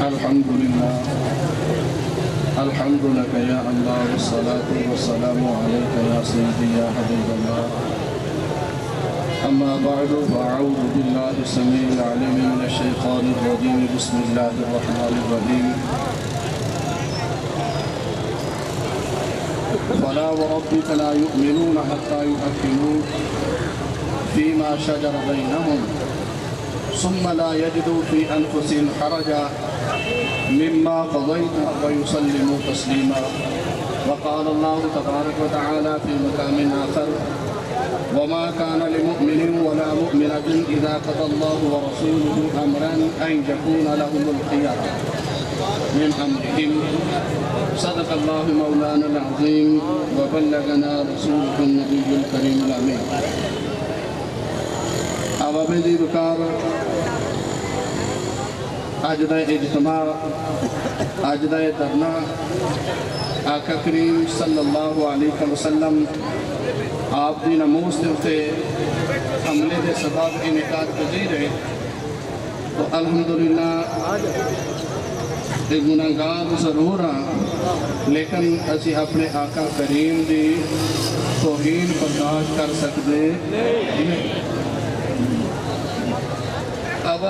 الحمد لله الحمد لك يا الله والصلاة والسلام عليك يا سيدي يا حبيب الله. أما بعد فأعوذ بالله السميع العليم من الشيطان الرجيم. بسم الله الرحمن الرحيم. فلا وربك لا يؤمنون حتى يحكموك فيما شجر بينهم ثم لا يجدوا في أنفسهم حرجا مما قضيت ويسلموا تسليما. وقال الله تبارك وتعالى في مقام آخر: وما كان لمؤمن ولا مؤمنة إذا قضى الله ورسوله أمرا أن يكون لهم الخيار من أمرهم. صدق الله مولانا العظيم وبلغنا رسوله النبي الكريم الأمين. آبادی بکار اج دا اجتماع اج دا دھرنا آقا کریم صلی اللہ علیہ وسلم آپ دی ناموس دے اتے حملے دے سبب انعقاد پذیر ہے. تو الحمدللہ ایک گناہگار ضرور ہاں لیکن اسی اپنے آقا کریم دی توہین برداشت کر سکتے نہیں. اب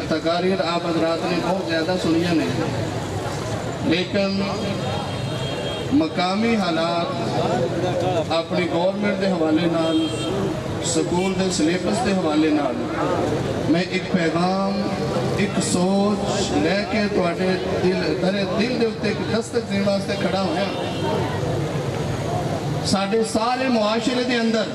تقاریر آپ حضرات نے بہت زیادہ سنیا نہیں لیکن مقامی حالات اپنی گورنمنٹ دے حوالے نال سکول دے سلیبس دے حوالے نال میں ایک پیغام ایک سوچ لے کے تواڈے دل دے اتے ایک دستک دین واسطے کھڑا ہویا. ساڑھے سارے معاشرے دے اندر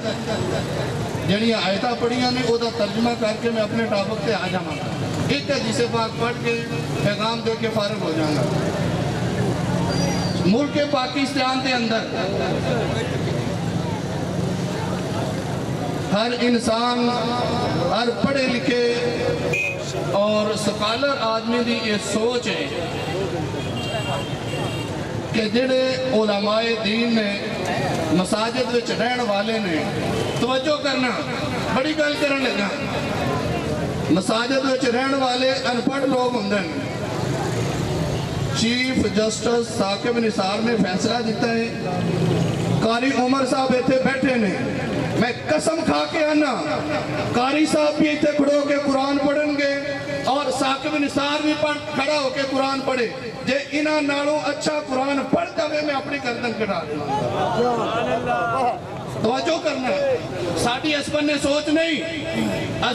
جنہی آیتہ پڑھیاں نے وہ دا ترجمہ کر کے میں اپنے ٹاپک تے آ جاؤں گا. ایک حدیث پاک پڑھ کے پیغام دے کے فارغ ہو جاؤں گا. ملک پاکستان دے اندر ہر انسان ہر پڑھے لکھے اور سکالر آدمی دی یہ سوچ ہے کہ جڑے علماء دین نے مساجد وچ رہن والے نے توجہ کرنا بڑی گل کرن لگا. مساجد وچ رہن والے انپڑھ لوگ ہوندے ہیں. چیف جسٹس ثاقب نثار نے فیصلہ دیتا ہے. قاری عمر صاحب ایتھے بیٹھے نے. میں قسم کھا کے آنا قاری صاحب بھی ایتھے کھڑو کے قرآن پڑھن گے اور ثاقب نثار بھی کھڑا ہو کے قرآن پڑھے. جے انہاں نالوں اچھا قرآن پڑھ جاوے میں اپنی گردن کٹا دوں. توجہ کرنا ساڑھی اس پر نے سوچ نہیں.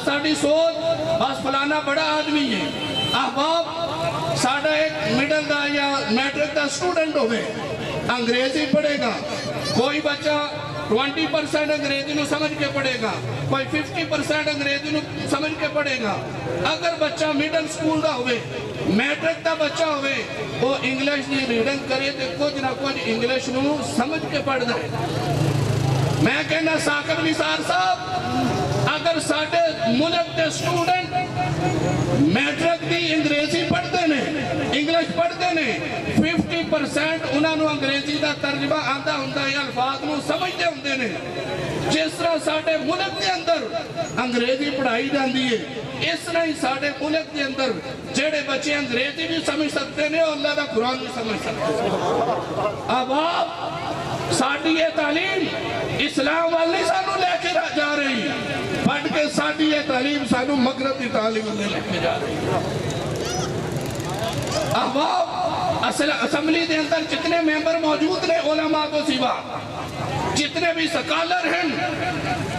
ساڑھی سوچ بس فلانا بڑا آدمی ہے. احباب ساڑھا ایک مڈل دا یا میٹرک دا سٹوڈنٹ ہوئے انگریزی پڑھے گا. کوئی بچہ 20% انگریزی نو سمجھ کے پڑھے گا, کوئی 50% انگریزی نو سمجھ کے پڑھے گا. اگر بچہ میڈل سکول دا ہوئے میٹرک دا بچہ ہوئے وہ انگلیش دی ریڈنگ کرے تو کچھ نہ کچھ انگلیش نو سمجھ کے پڑھ دائے. میں کہنا ثاقب نثار صاحب اگر ساڑھے ملک دے سٹوڈنٹ میٹرک دی انگریزی پڑھتے نے انگلیش پڑھتے نے 50% انہوں نے انگریزی دا ترجمہ آندہ ہوندہ ہے الفاظ نو سمجھتے ہوندے نے. جس طرح ساڑھے ملک دے اندر انگریزی پڑھائی جاندی ہے اس طرح ہی ساڑھے ملک دے اندر جڑے بچے انگریزی بھی سمجھ سکتے ہیں اور اللہ دا قرآن بھی سمجھ سکتے ہیں. اب آپ ساڑھی یہ تعلیم اسلام والی سانو لے کے جا رہی پڑھ کے ساڑھی یہ تعلیم سانو مغرب کی تعلیم لے کے جا رہی. احباب اسمبلی دے اندر جتنے ممبر موجود نے علماء کو سوا جتنے بھی سکالر ہیں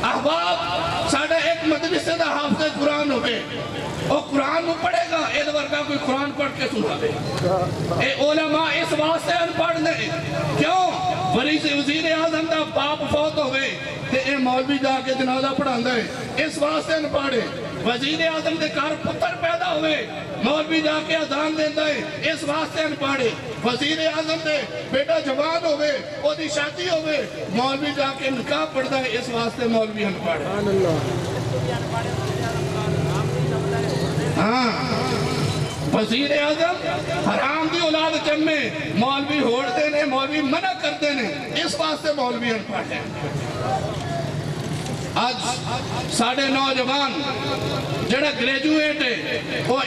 احباب ساڑھے ایک مدرسے دا حافظ قرآن ہوئے اور قرآن وہ پڑھے گا اید ورگا کوئی قرآن پڑھ کے سنا دے. اے علماء اس واسطے ان پڑھ دے کیوں وزیر اعظم دا باپ فوت ہوئے تے اے مولوی جا کے جنازہ پڑھان دے اس واسطے ان پڑھے. وزیر اعظم دے کار پتر پیدا ہوئے مولوی جا کے اذان دیندہ ہے اس واسطے ان پڑھے. وزیر اعظم دے بیٹا جوان ہوئے او دی شادی ہوئے مولوی جا کے نکاح پڑھتا ہے اس واسطے مولوی ان پڑھے. ہاں وزیر اعظم حرام دی اولاد جمع مولوی ہوڑتے نے مولوی منع کرتے نے اس واسطے مولوی ان پڑھے. ਅੱਜ ਸਾਡੇ ਨੌਜਵਾਨ ਜਿਹੜਾ ਗ੍ਰੈਜੂਏਟ ਹੈ وہ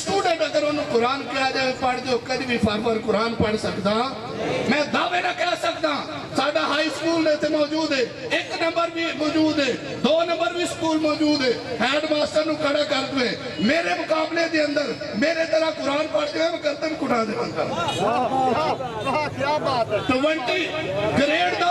ਸਟੂਡੈਂਟ ਅਗਰ ਉਹਨੂੰ ਕੁਰਾਨ ਕਿਹਾ ਜਾਵੇ ਪੜ੍ਹ ਦਿਓ, ਕਦੀ ਵੀ ਫਰ ਕੁਰਾਨ ਪੜ੍ਹ ਸਕਦਾ? ਮੈਂ ਦਾਅਵੇ ਨਾਲ ਕਹਿ ਸਕਦਾ ਸਾਡਾ ਹਾਈ ਸਕੂਲ ਇੱਥੇ ਮੌਜੂਦ ਹੈ, 1 ਨੰਬਰ ਵੀ ਮੌਜੂਦ ਹੈ, 2 ਨੰਬਰ ਵੀ ਸਕੂਲ ਮੌਜੂਦ ਹੈ, ਹੈਡ ਮਾਸਟਰ ਨੂੰ ਖੜਾ ਕਰ ਦਵੇ ਮੇਰੇ ਮੁਕਾਬਲੇ ਦੇ ਅੰਦਰ ਮੇਰੇ ਤਰ੍ਹਾਂ ਕੁਰਾਨ ਪੜ੍ਹ ਜਾਵੇ ਮੈਂ ਗਰਦਨ ਕੁਟਾ ਦੇਵਾਂਗਾ। ਕੀ ਬਾਤ ਹੈ। 20 ਗ੍ਰੇਡ ਦਾ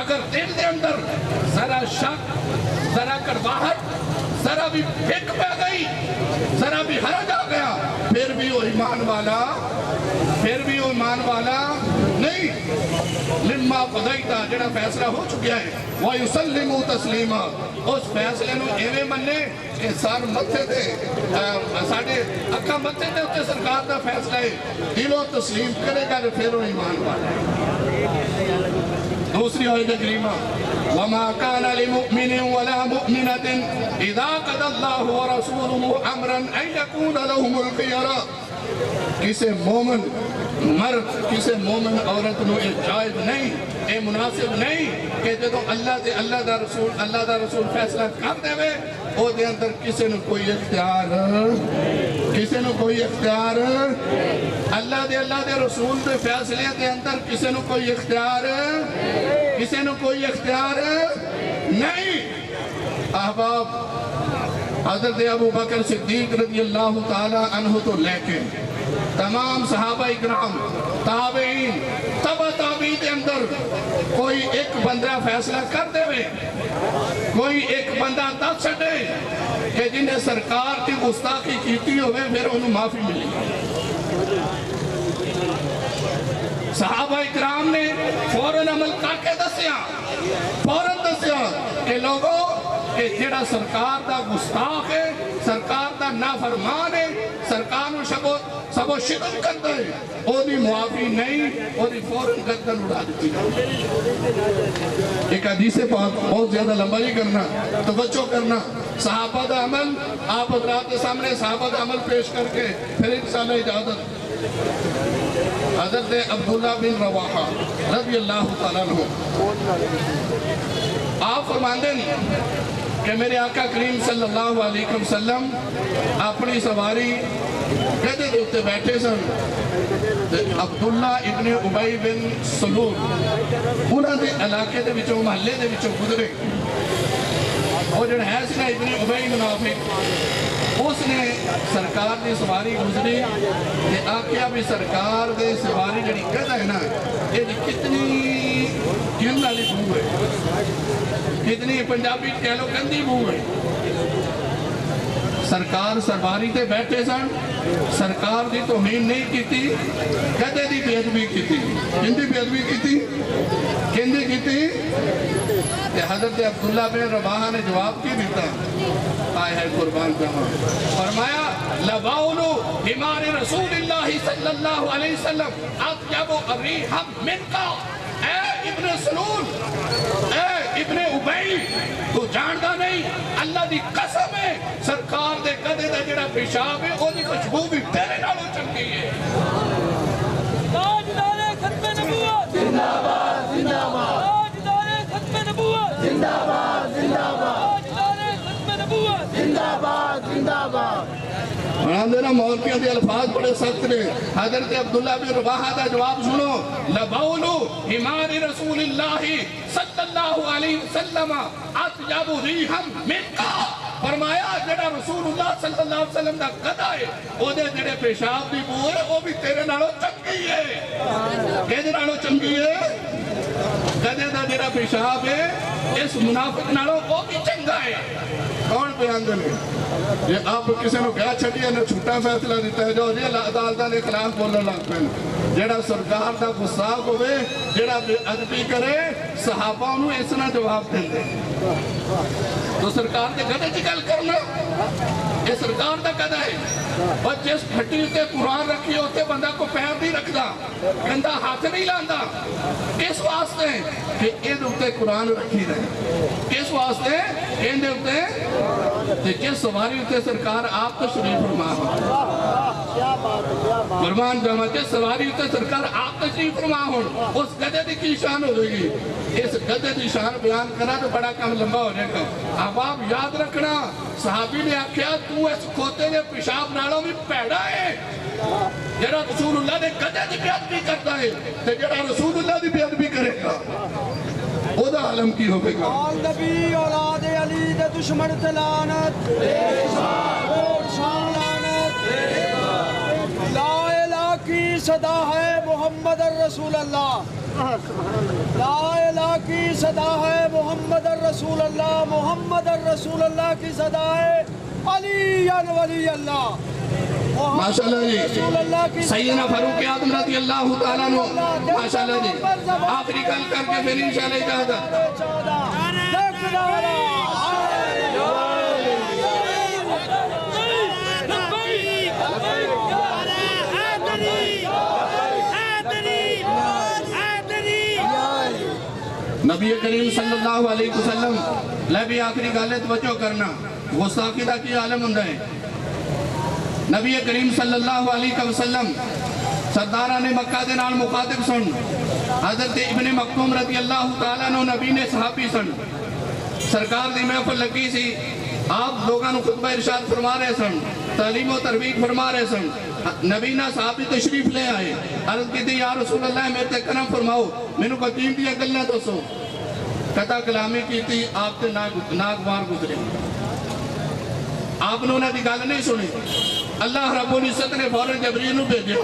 اگر دل دے اندر ذرا شک، ذرا کڑواہٹ، ذرا بھی پھک پہ گئی، ذرا بھی حرج آ گیا، پھر بھی وہ ایمان والا نہیں۔ لما قضیتا، جڑا فیصلہ ہو چکیا ہے، وَيُسَلِّمُوا تَسْلِيمًا، اس فیصلے نو ایویں مننے کہ سر متھے تے ساڈے اکھاں متھے تے اُتے سرکار دا فیصلہ ہے، دلوں تسلیم کرے گا تو پھر وہ ایمان والا ہے۔ دوسری آیت کریمہ، وَمَا كَانَ لِمُؤْمِنٍ وَلَا مُؤْمِنَةٍ إِذَا قَضَى اللَّهُ وَرَسُولُهُ أَمْرًا أَن يَكُونَ لَهُمُ الْخِيَرَةُ، کسے مومن مرد، کسے مومن عورت نو اے جائز نہیں، اے مناسب نہیں کہ جدو اللہ دا رسول فیصلہ کر دے وے او دے اندر کسے نو کوئی اختیار، اللہ دے رسول دے فیصلے دے اندر کسے نو کوئی اختیار نہیں۔ احباب، حضرت ابو بکر صدیق رضی اللہ تعالی عنہ تو لے کے تمام صحابہ اکرام، تابعین، تبع تابعین کے اندر کوئی ایک بندہ فیصلہ کر دے وے، کوئی ایک بندہ دس چھڑے کہ جنہیں سرکار کی گستاخی کیتی ہوئے پھر انہوں معافی ملی۔ صحابہ اکرام نے فوراً عمل کر کے دسیا کہ لوگوں کہ جڑا سرکار دا گستاخ ہے، سرکار دا نافرمان ہے، سرکار نو سبو شکم کرتا ہے، او دی معافی نہیں، او دی فوراً گردن اڑا دیتی۔ ایک حدیث پاک بہت زیادہ لمبا نہیں کرنا، توجہ کرنا، صحابہ دا عمل آپ حضرات کے سامنے صحابہ دا عمل پیش کر کے پھر انشاءاللہ اجازت۔ حضرت عبداللہ بن رواحہ رضی اللہ تعالیٰ عنہ آپ فرماندے کہ میرے آقا کریم صلی اللہ علیہ وسلم اپنی سواری گدے دے اتے بیٹھے سن، عبداللہ ابن ابی بن سلول انہاں دے علاقے دے وچوں محلے دے وچوں گزرے، اور جڑا ہے سنا ابن ابی منافق، اس نے سرکار دی سواری گزری تے آکھیا بھی سرکار دے سواری جڑی گدا ہے نا، یہ کتنی گن والی بو ہے، کتنی پنجابی کہہ لو گندی بو ہے۔ سرکار سواری تے بیٹھے سن، سرکار دی توہین نہیں کیتی، گدے دی بے ادبی کیتی۔ کیندی بے ادبی کیتی؟ کیندی کیتی؟ کہ حضرت عبداللہ بن رواحہ نے جواب کی دیتا، آئے ہے قربان جہاں، فرمایا لَبَوْلُ حِمَارِ رسول اللہ صلی اللہ علیہ وسلم اطیب الریح منکا، اے ابن سلول، اے ابن ابی، تو جاندا نہیں اللہ دی قسم ہے سرکار دے قدے دا جڑا پیشاب ہے او دی خوشبو بھی تیرے نالوں چنگی ہے۔ تاجدار ختم نبوت زندہ باد، زندہ باد، تاجدار ختم نبوت زندہ باد، زندہ باد، تاجدار ختم نبوت زندہ باد، زندہ باد۔ دینا مولویوں دے الفاظ بڑے سخت نے۔ حضرت عبداللہ بن رواحہ دا جواب سنو، لَبَوْلُ حِمَارِ رسول اللہ صلی اللہ علیہ وسلم اطیب ریحا منکا، فرمایا جڑا رسول اللہ صلی اللہ علیہ وسلم دا گدا ہے او دے جڑے پیشاب دی بو ہے او بھی تیرے نالوں چنگی ہے۔ کہدے نالوں چنگی ہے؟ گدے دا جڑا پیشاب ہے اس منافق نالوں وہ بھی چنگا ہے۔ کون بیان دے یہ آپ کسی نے کہا چھٹی ہے نے چھوٹا فیصلہ دیتا ہے جو یہ عدالتہ نے خلاف بولنے لگ پہ جڑا سرکار دا گستاخ ہوئے، جڑا بے ادبی کرے، صحابہ انہوں اس نہ جواب دیں دے۔ تو سرکار کے گدے کی گل کرنا، یہ سرکار دا گدا ہے، اور جس پھٹی ہوتے قرآن رکھی ہوتے بندہ کو پیر نہیں رکھدا، گندہ ہاتھ نہیں لاندا، اس واسطے کہ ان ہوتے قرآن رکھی رہے، اس واسطے ان ہوتے کہ جس سواری ہوتے سرکار آپ تشریف فرما فرمان جامع، جس سواری ہوتے سرکار آپ تشریف فرما ہوں، اس گدے دی کی شان ہو گئی۔ اس گدے دی شان بیان کرنا تو بڑا کم لمبا ہو جائے گا۔ اب آپ یاد رکھنا، صحابی نے آکھیا تو اس کھوتے دے پیشاب نالوں بھی پیڑا ہے، جڑا رسول اللہ نے گدے دی بے ادبی کرتا ہے تو جڑا رسول اللہ دی بے ادبی کرے گا او دا عالم کی ہوگے گا۔ آل نبی اولاد علی دے دشمن تے لعنت، شان لعنت، لا الہ کی صدا ہے محمد الرسول اللہ۔ لا الہ کی صدا ہے محمد الرسول اللہ، محمد الرسول اللہ کی صدا ہے علی ولی اللہ، ماشاءاللہ جی سیدنا فاروق اعظم رضی اللہ تعالیٰ عنہ، ماشاءاللہ جی آخری کل کر کے پھر انشاءاللہ اجازت۔ نبی کریم صلی اللہ علیہ وسلم لے بھی آخری گالے توجہ کرنا، گستاخی دا کی عالم ہوں ہے۔ نبی کریم صلی اللہ علیہ وسلم سرداران مکہ دے نال مخاطب سن، حضرت ابن مکتوم رضی اللہ تعالیٰ عنہ نبی نے صحابی سن، سرکار دی محفل لگی سی، آپ لوگاں نو خطبہ ارشاد فرما رہے سن، تعلیم و تربیت فرما رہے سن، نبی نہ صحابی تشریف لے آئے، عرض کی تھی یا رسول اللہ میرے تے کرم فرماؤ، میں نو قدیم دیا گلنا تو سو، قطع کلامی کی تھی آپ تے ناگوار گزرے، آپ نے دی گال نہیں سنی، اللہ رب العزت نے فوراً جبریل نو بھیجا،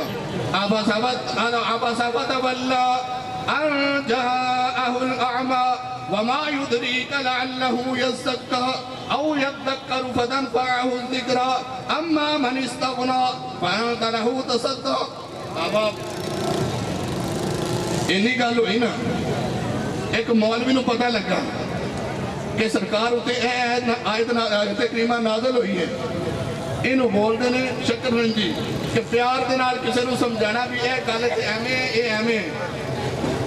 آبا صحابت واللہ ان جاءہ الاعمى وما يدريك لعله يزكى او يذكر فتنفعه الذكرى اما من استغنى فانت له تصدى۔ آبا انہی گل ہوئی نا، ایک مولوی نو پتہ لگا کہ سرکار ہوتے آیت کریمہ نازل ہوئی ہے، انہوں بول دینے شکر رنجی کہ پیار دینار کسے نو سمجھانا بھی اے گالت اے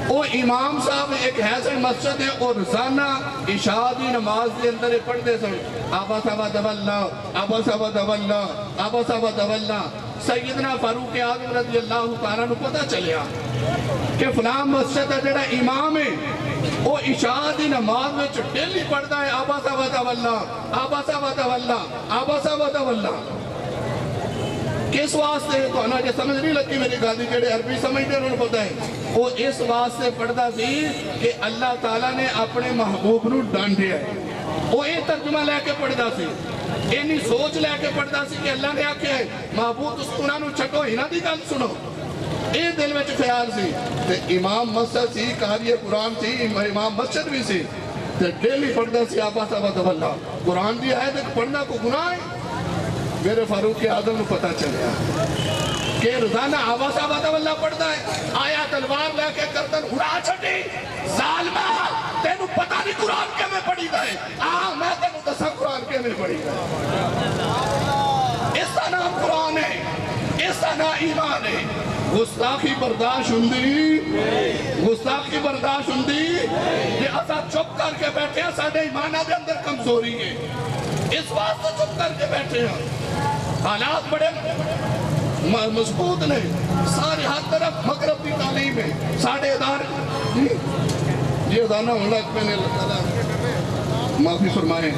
وہ امام صاحب ایک حیثن مسجد ہے اور روزانہ عشاء دی نماز دے اندر پڑھ دے سن، آبا صاحب اللہ، آبا صاحب اللہ، آبا صاحب اللہ۔ سیدنا فاروق اعظم رضی اللہ تعالیٰ نو پتہ چلیا کہ فلاں مسجد ہے جڑا امام ہے وہ عشاء دی نماز میں ڈیلی پڑھتا ہے آبا صاحب اللہ، آبا صاحب اللہ، آبا صاحب اللہ۔ کس واسطے تو انہاں جے سمجھ نہیں لگی میری گالی جڑے عربی سمجھتے انہوں نے پتا ہے، وہ اس واسطے پڑھتا سی کہ اللہ تعالیٰ نے اپنے محبوب نو ڈانڈیا ہے، وہ یہ ترجمہ لے کے پڑھتا سی، اینی سوچ لے کے پڑھتا سی کہ اللہ نے آکھیا ہے محبوب اس کنہ نو چھٹو ہی نہ دی گل سنو، یہ دل میں خیال سی۔ امام مسجد سی، قاری قرآن سی، امام مسجد بھی سی، ڈیلی پڑھتا سی آبا صاحب اللہ، قرآن دی آیت پڑھنا کو گناہ ہے۔ میرے فاروق اعظم کو پتہ چلیا کہ روزانہ آبا صاحب اللہ پڑھتا ہے، آیا تلوار لے کے گردن اڑا چھٹی، ظالمہ تینو پتہ نہیں قرآن کے میں پڑھی گئے، میں تینو دسا قرآن کے میں پڑھی گئے۔ اس کا نام قرآن ہے، اس کا نام ایمان ہے۔ گستاخی برداشت ہوندی، گستاخی برداشت ہوندی یہ اسا چپ کر کے بیٹھے ہیں، ساڑھے ایمانہ دے اندر کمزوری ہے، اس واسطے چپ کر کے بیٹھے ہیں۔ حالات بڑے مضبوط نے، سارے ہر طرف مغرب کی تعلیم ہے، ساڑھے ادارے یہ ادانہ ہوں لگ پہ نے اللہ تعالیٰ معافی فرمائیں۔